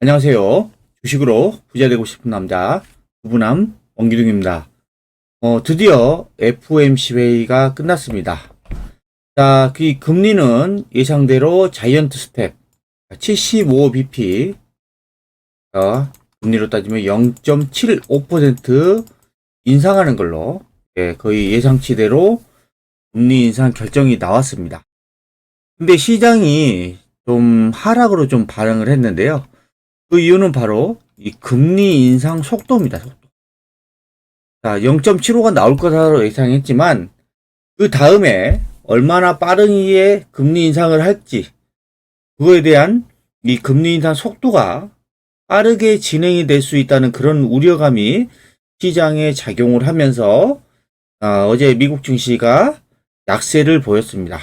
안녕하세요. 주식으로 부자 되고 싶은 남자, 부부남 원기둥입니다. 드디어 FOMC 회의가 끝났습니다. 자, 그 금리는 예상대로 자이언트 스텝 75bp, 금리로 따지면 0.75% 인상하는 걸로, 거의 예상치대로 금리 인상 결정이 나왔습니다. 근데 시장이 좀 하락으로 좀 반응을 했는데요. 그 이유는 바로 이 금리 인상 속도입니다. 속도. 자, 0.75가 나올 거라고 예상했지만 그 다음에 얼마나 빠르게 금리 인상을 할지, 그거에 대한 이 금리 인상 속도가 빠르게 진행이 될 수 있다는 그런 우려감이 시장에 작용을 하면서 어제 미국 증시가 약세를 보였습니다.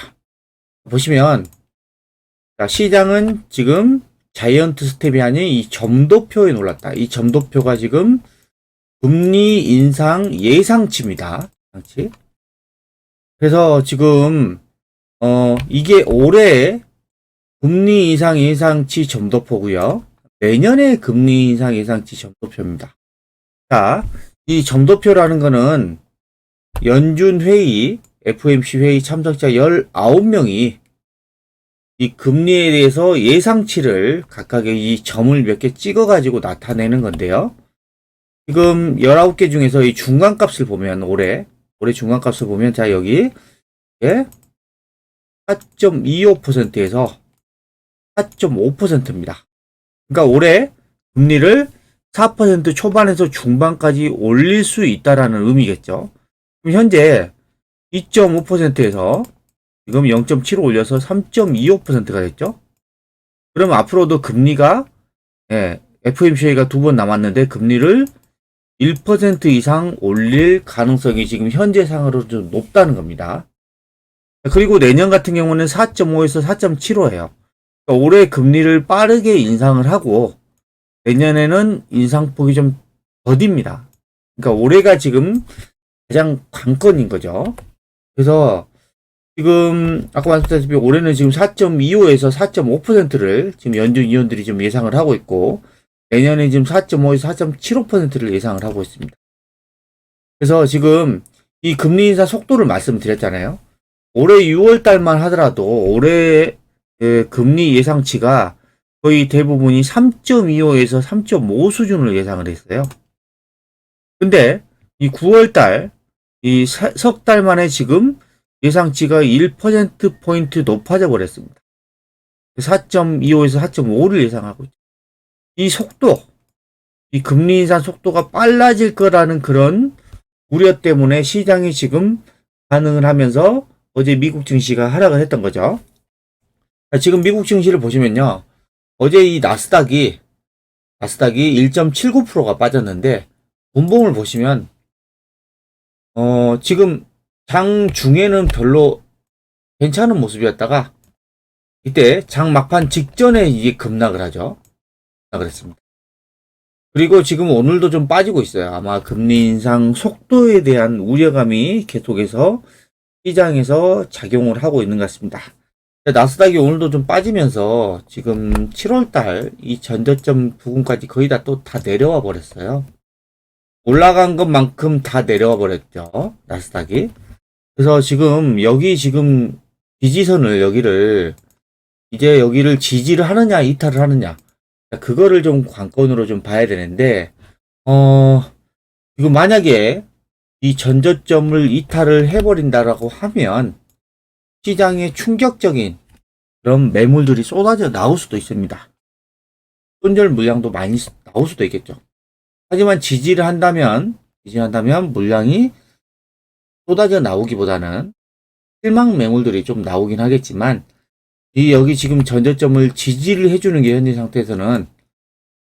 보시면 시장은 지금 자이언트 스텝이 아닌 이 점도표에 놀랐다. 이 점도표가 지금 금리 인상 예상치입니다. 예상치. 그래서 지금 이게 올해 금리 인상 예상치 점도표고요. 내년에 금리 인상 예상치 점도표입니다. 자, 이 점도표라는 거는 연준 회의, FOMC 회의 참석자 19명이 이 금리에 대해서 예상치를 각각의 이 점을 몇 개 찍어가지고 나타내는 건데요. 지금 19개 중에서 이 중간값을 보면 올해 중간값을 보면 자 여기 4.25%에서 4.5%입니다. 그러니까 올해 금리를 4% 초반에서 중반까지 올릴 수 있다라는 의미겠죠. 그럼 현재 2.5%에서 지금 0.75 올려서 3.25%가 됐죠. 그럼 앞으로도 금리가 FOMC가 2번 남았는데 금리를 1% 이상 올릴 가능성이 지금 현재상으로 좀 높다는 겁니다. 그리고 내년 같은 경우는 4.5에서 4.75예요. 그러니까 올해 금리를 빠르게 인상을 하고 내년에는 인상폭이 좀 더딥니다. 그러니까 올해가 지금 가장 관건인 거죠. 그래서 지금 아까 말씀드렸다시피 올해는 지금 4.25에서 4.5%를 지금 연준 위원들이 좀 예상을 하고 있고 내년에 지금 4.5에서 4.75%를 예상을 하고 있습니다. 그래서 지금 이 금리 인상 속도를 말씀드렸잖아요. 올해 6월 달만 하더라도 올해 금리 예상치가 거의 대부분이 3.25에서 3.5 수준을 예상을 했어요. 근데 이 9월 달, 이 석 달 만에 지금 예상치가 1%포인트 높아져 버렸습니다. 4.25에서 4.5를 예상하고 있죠. 이 속도, 이 금리 인상 속도가 빨라질 거라는 그런 우려 때문에 시장이 지금 반응을 하면서 어제 미국 증시가 하락을 했던 거죠. 지금 미국 증시를 보시면요. 어제 이 나스닥이 1.79%가 빠졌는데 분봉을 보시면 지금 장 중에는 별로 괜찮은 모습이었다가 이때 장 막판 직전에 이게 급락을 하죠. 급락을 했습니다. 그리고 지금 오늘도 좀 빠지고 있어요. 아마 금리 인상 속도에 대한 우려감이 계속해서 시장에서 작용을 하고 있는 것 같습니다. 나스닥이 오늘도 좀 빠지면서 지금 7월달 이 전저점 부근까지 거의 다 내려와 버렸어요. 올라간 것만큼 다 내려와 버렸죠. 나스닥이. 그래서 지금 여기 지금 지지선을 여기를 지지를 하느냐 이탈을 하느냐 그거를 좀 관건으로 좀 봐야 되는데 이거 만약에 이 전저점을 이탈을 해버린다라고 하면 시장에 충격적인 그런 매물들이 쏟아져 나올 수도 있습니다. 손절 물량도 많이 나올 수도 있겠죠. 하지만 지지를 한다면 물량이 쏟아져 나오기보다는 실망 매물들이 좀 나오긴 하겠지만 여기 지금 전저점을 지지를 해주는 게 현재 상태에서는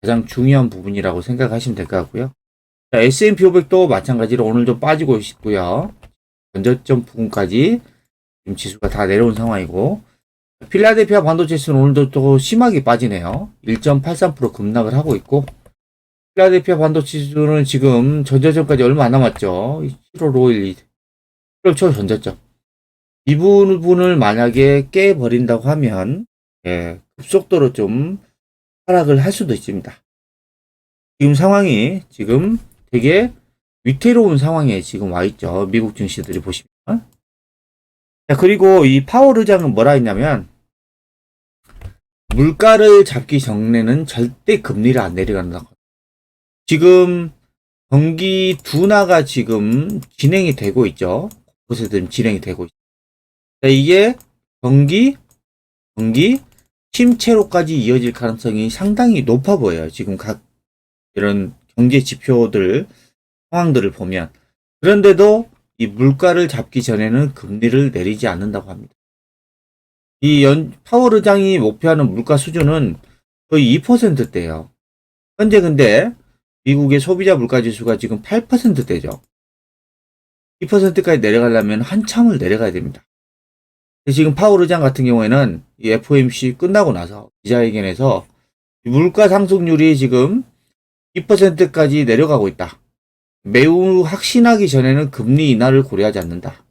가장 중요한 부분이라고 생각하시면 될 것 같고요. 자, S&P 500도 마찬가지로 오늘 좀 빠지고 있고요. 전저점 부분까지 지금 지수가 다 내려온 상황이고 필라델피아 반도체 지수는 오늘도 또 심하게 빠지네요. 1.83% 급락을 하고 있고 필라델피아 반도체 지수는 지금 전저점까지 얼마 안 남았죠. 7월 5일 7월 초 전저점 이 부분을 만약에 깨버린다고 하면 급속도로 좀 하락을 할 수도 있습니다. 지금 상황이 지금 되게 위태로운 상황에 지금 와 있죠. 미국 증시들이 보시면. 자, 그리고 이 파월 의장은 뭐라 했냐면, 물가를 잡기 전에는 절대 금리를 안 내려간다고. 지금 경기 둔화가 지금 진행이 되고 있죠. 곳에든 진행이 되고 있죠. 자, 이게 경기 침체로까지 이어질 가능성이 상당히 높아 보여요. 지금 각 이런 경제 지표들 상황들을 보면. 그런데도 이 물가를 잡기 전에는 금리를 내리지 않는다고 합니다. 이 파월 의장이 목표하는 물가 수준은 거의 2%대예요. 현재 근데 미국의 소비자 물가 지수가 지금 8%대죠. 2%까지 내려가려면 한참을 내려가야 됩니다. 지금 파월 의장 같은 경우에는 이 FOMC 끝나고 나서 기자회견에서 물가 상승률이 지금 2%까지 내려가고 있다. 매우 확신하기 전에는 금리 인하를 고려하지 않는다.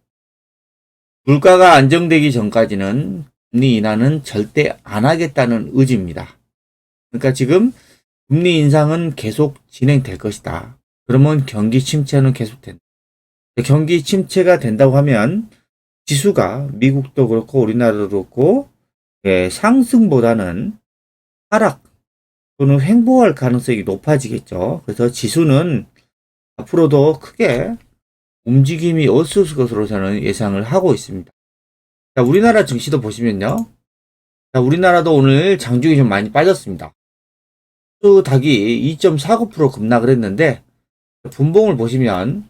물가가 안정되기 전까지는 금리 인하는 절대 안 하겠다는 의지입니다. 그러니까 지금 금리 인상은 계속 진행될 것이다. 그러면 경기 침체는 계속된다. 경기 침체가 된다고 하면 지수가 미국도 그렇고 우리나라도 그렇고 상승보다는 하락 또는 횡보할 가능성이 높아지겠죠. 그래서 지수는 앞으로도 크게 움직임이 없을 것으로 저는 예상을 하고 있습니다. 자, 우리나라 증시도 보시면요. 자, 우리나라도 오늘 장중이 좀 많이 빠졌습니다. 닭이 2.49% 급락을 했는데 분봉을 보시면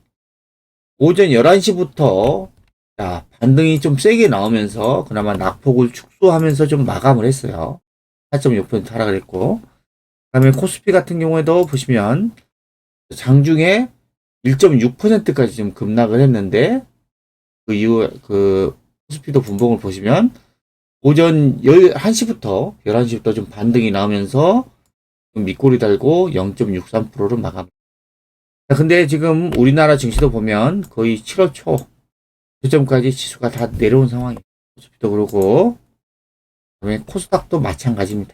오전 11시부터 자, 반등이 좀 세게 나오면서 그나마 낙폭을 축소하면서 좀 마감을 했어요. 4.6% 하락을 했고, 그 다음에 코스피 같은 경우에도 보시면 장중에 1.6%까지 좀 급락을 했는데 그 이후 그 코스피도 분봉을 보시면 오전 1시부터 11시부터 좀 반등이 나오면서 밑꼬리 달고 0.63%로 마감. 근데 지금 우리나라 증시도 보면 거의 7월 초 저점까지 지수가 다 내려온 상황이에요. 코스피도 그렇고, 그다음에 코스닥도 마찬가지입니다.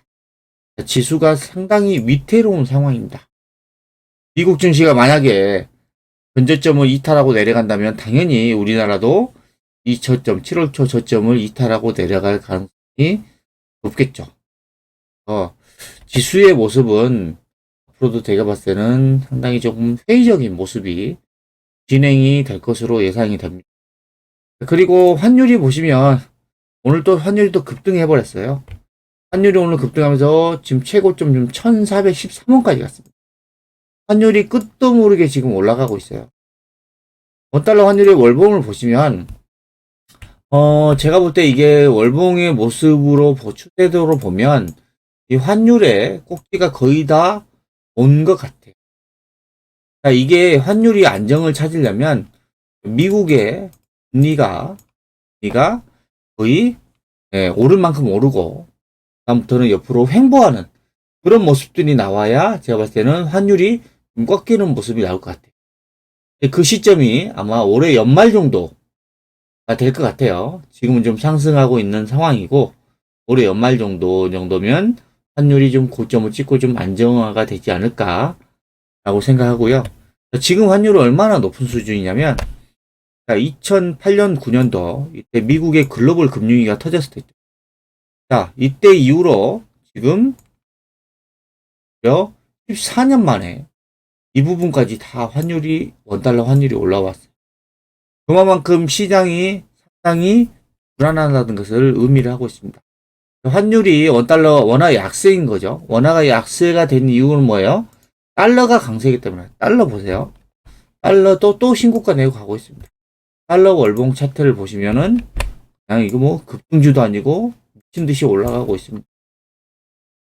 지수가 상당히 위태로운 상황입니다. 미국 증시가 만약에 전저점을 이탈하고 내려간다면 당연히 우리나라도 이 저점, 7월 초 저점을 이탈하고 내려갈 가능성이 높겠죠. 지수의 모습은 앞으로도 제가 봤을 때는 상당히 조금 회의적인 모습이 진행이 될 것으로 예상이 됩니다. 그리고 환율이 보시면 오늘 또 환율이 또 급등해버렸어요. 환율이 오늘 급등하면서 지금 최고점 좀 1413원까지 갔습니다. 환율이 끝도 모르게 지금 올라가고 있어요. 원달러 환율의 월봉을 보시면 제가 볼 때 이게 월봉의 모습으로 추세대로 보면 이 환율의 꼭지가 거의 다 온 것 같아요. 자, 이게 환율이 안정을 찾으려면 미국의 금리가 거의 오른 만큼 오르고 다음부터는 옆으로 횡보하는 그런 모습들이 나와야 제가 봤을 때는 환율이 좀 꺾이는 모습이 나올 것 같아요. 그 시점이 아마 올해 연말 정도가 될 것 같아요. 지금은 좀 상승하고 있는 상황이고 올해 연말 정도면 환율이 좀 고점을 찍고 좀 안정화가 되지 않을까라고 생각하고요. 지금 환율은 얼마나 높은 수준이냐면 2008년, 9년도 이때 미국의 글로벌 금융위기가 터졌을 때, 자, 이때 이후로 지금 14년 만에 이 부분까지 다 원달러 환율이 올라왔어요. 그만큼 시장이 상당히 불안하다는 것을 의미를 하고 있습니다. 환율이 원달러 원화 약세인 거죠. 원화가 약세가 된 이유는 뭐예요? 달러가 강세이기 때문에. 달러 보세요. 달러도 또 신고가 내고 가고 있습니다. 달러 월봉 차트를 보시면은 그냥 이거 뭐 급등주도 아니고 미친 듯이 올라가고 있습니다.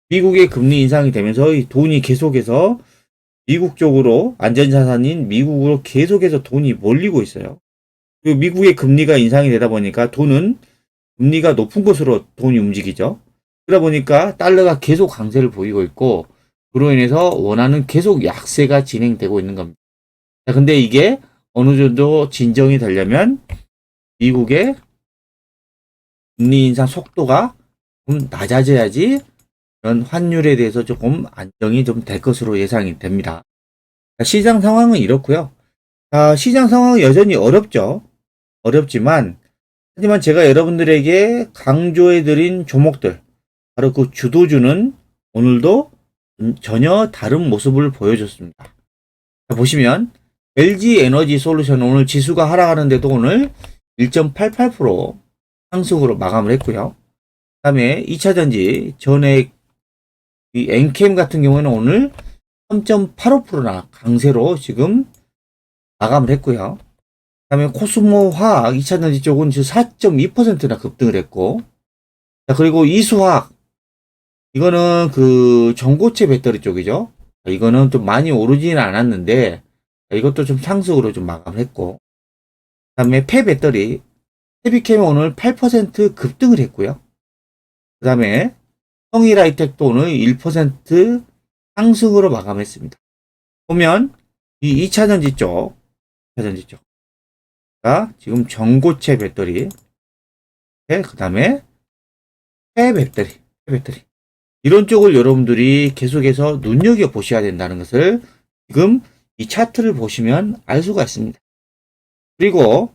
미국의 금리 인상이 되면서 이 돈이 계속해서 미국 쪽으로 안전자산인 미국으로 계속해서 돈이 몰리고 있어요. 그리고 미국의 금리가 인상이 되다 보니까 돈은 금리가 높은 곳으로 돈이 움직이죠. 그러다 보니까 달러가 계속 강세를 보이고 있고 그로 인해서 원화는 계속 약세가 진행되고 있는 겁니다. 자, 근데 이게 어느 정도 진정이 되려면 미국의 금리 인상 속도가 좀 낮아져야지 이런 환율에 대해서 조금 안정이 좀 될 것으로 예상이 됩니다. 시장 상황은 이렇고요. 시장 상황은 여전히 어렵죠. 어렵지만 하지만 제가 여러분들에게 강조해드린 종목들, 바로 그 주도주는 오늘도 전혀 다른 모습을 보여줬습니다. 보시면 LG 에너지 솔루션 오늘 지수가 하락하는데도 오늘 1.88% 상승으로 마감을 했고요. 그 다음에 2차전지 전액 이 엔캠 같은 경우에는 오늘 3.85%나 강세로 지금 마감을 했고요. 그 다음에 코스모 화학 2차전지 쪽은 지금 4.2%나 급등을 했고, 자, 그리고 이수화학 이거는 그 전고체 배터리 쪽이죠. 이거는 좀 많이 오르지는 않았는데 이것도 좀 상승으로 좀 마감을 했고, 그 다음에 폐배터리 헤비캠 오늘 8% 급등을 했고요. 그 다음에 성일하이텍도 오늘 1% 상승으로 마감했습니다. 보면 이 2차전지 쪽, 2차전지 쪽, 지금 전고체 배터리, 그 다음에 폐배터리 이런 쪽을 여러분들이 계속해서 눈여겨 보셔야 된다는 것을 지금 이 차트를 보시면 알 수가 있습니다. 그리고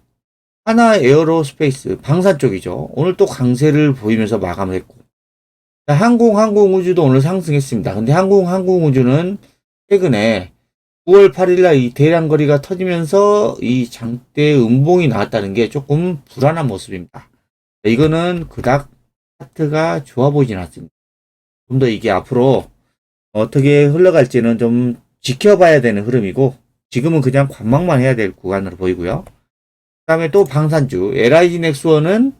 하나 에어로스페이스 방산 쪽이죠. 오늘 또 강세를 보이면서 마감을 했고, 항공우주도 오늘 상승했습니다. 근데 항공우주는 최근에 9월 8일날 이 대량거리가 터지면서 이 장대 음봉이 나왔다는 게 조금 불안한 모습입니다. 이거는 그닥 차트가 좋아 보이진 않습니다. 좀 더 이게 앞으로 어떻게 흘러갈지는 좀 지켜봐야 되는 흐름이고, 지금은 그냥 관망만 해야 될 구간으로 보이고요. 그 다음에 또 방산주 LIG 넥스원은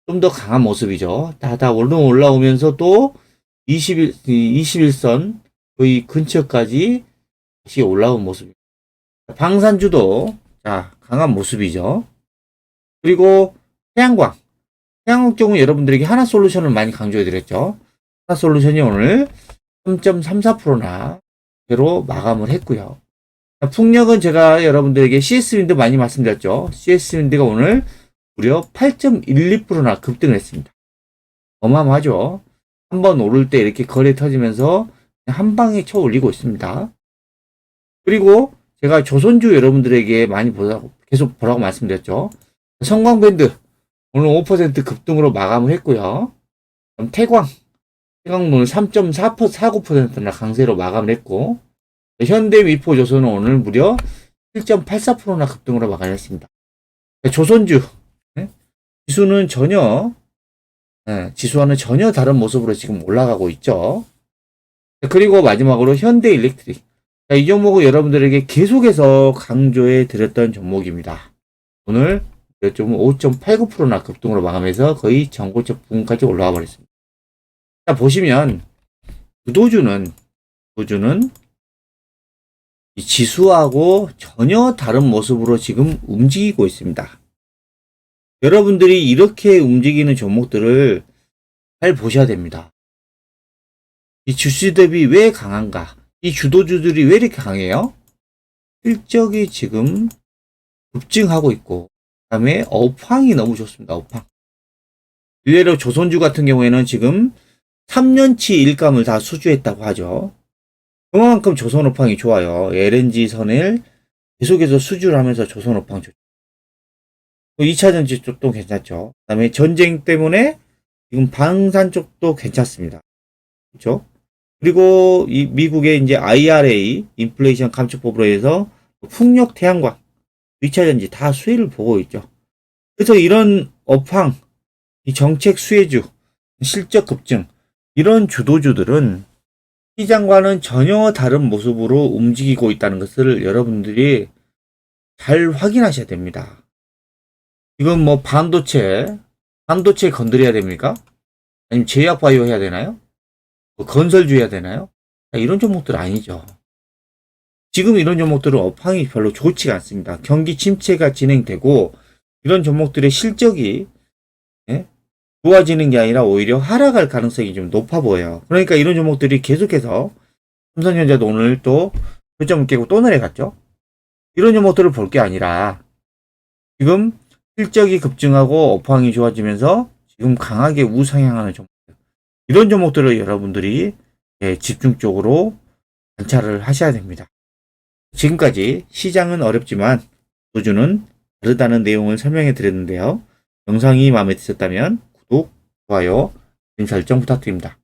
좀 더 강한 모습이죠. 다 올라오면서 또 21선 거의 근처까지 다시 올라온 모습입니다. 방산주도 강한 모습이죠. 그리고 태양광 쪽은 여러분들에게 하나솔루션을 많이 강조해드렸죠. 하나솔루션이 오늘 3.34%나 로 마감을 했고요. 풍력은 제가 여러분들에게 CS윈드 많이 말씀드렸죠. CS윈드가 오늘 무려 8.12%나 급등을 했습니다. 어마어마하죠. 한번 오를 때 이렇게 거래 터지면서 한 방에 쳐 올리고 있습니다. 그리고 제가 조선주 여러분들에게 많이 계속 보라고 말씀드렸죠. 성광밴드 오늘 5% 급등으로 마감을 했고요. 태광 오늘 3.49%나 강세로 마감을 했고, 현대미포조선은 오늘 무려 7.84%나 급등으로 마감했습니다. 조선주 지수는 지수와는 전혀 다른 모습으로 지금 올라가고 있죠. 그리고 마지막으로 현대일렉트릭. 이 종목은 여러분들에게 계속해서 강조해 드렸던 종목입니다. 오늘 5.89%나 급등으로 마감해서 거의 전고점 부분까지 올라와 버렸습니다. 자, 보시면 주도주는 이 지수하고 전혀 다른 모습으로 지금 움직이고 있습니다. 여러분들이 이렇게 움직이는 종목들을 잘 보셔야 됩니다. 이 주수 대비 왜 강한가? 이 주도주들이 왜 이렇게 강해요? 실적이 지금 급증하고 있고, 그 다음에 업황이 너무 좋습니다. 업황. 일례로 조선주 같은 경우에는 지금 3년치 일감을 다 수주했다고 하죠. 그만큼 조선 업황이 좋아요. LNG 선을 계속해서 수주를 하면서 조선 업황 좋죠. 또 2차전지 쪽도 괜찮죠. 그 다음에 전쟁 때문에 지금 방산 쪽도 괜찮습니다. 그렇죠? 그리고 이 미국의 이제 IRA 인플레이션 감축법으로 해서 풍력, 태양광, 2차전지 다 수혜를 보고 있죠. 그래서 이런 업황, 이 정책 수혜주, 실적 급증, 이런 주도주들은 시장과는 전혀 다른 모습으로 움직이고 있다는 것을 여러분들이 잘 확인하셔야 됩니다. 이건 뭐 반도체 건드려야 됩니까? 아니면 제약바이오 해야 되나요? 뭐 건설주 해야 되나요? 이런 종목들 아니죠. 지금 이런 종목들은 업황이 별로 좋지가 않습니다. 경기 침체가 진행되고 이런 종목들의 실적이 좋아지는 게 아니라 오히려 하락할 가능성이 좀 높아 보여요. 그러니까 이런 종목들이 계속해서 삼성전자도 오늘 또 고점을 깨고 또 내려갔죠. 이런 종목들을 볼 게 아니라 지금 실적이 급증하고 업황이 좋아지면서 지금 강하게 우상향하는 종목들. 이런 종목들을 여러분들이 집중적으로 관찰을 하셔야 됩니다. 지금까지 시장은 어렵지만 도주는 다르다는 내용을 설명해 드렸는데요. 영상이 마음에 드셨다면 구독, 좋아요, 알림 설정 부탁드립니다.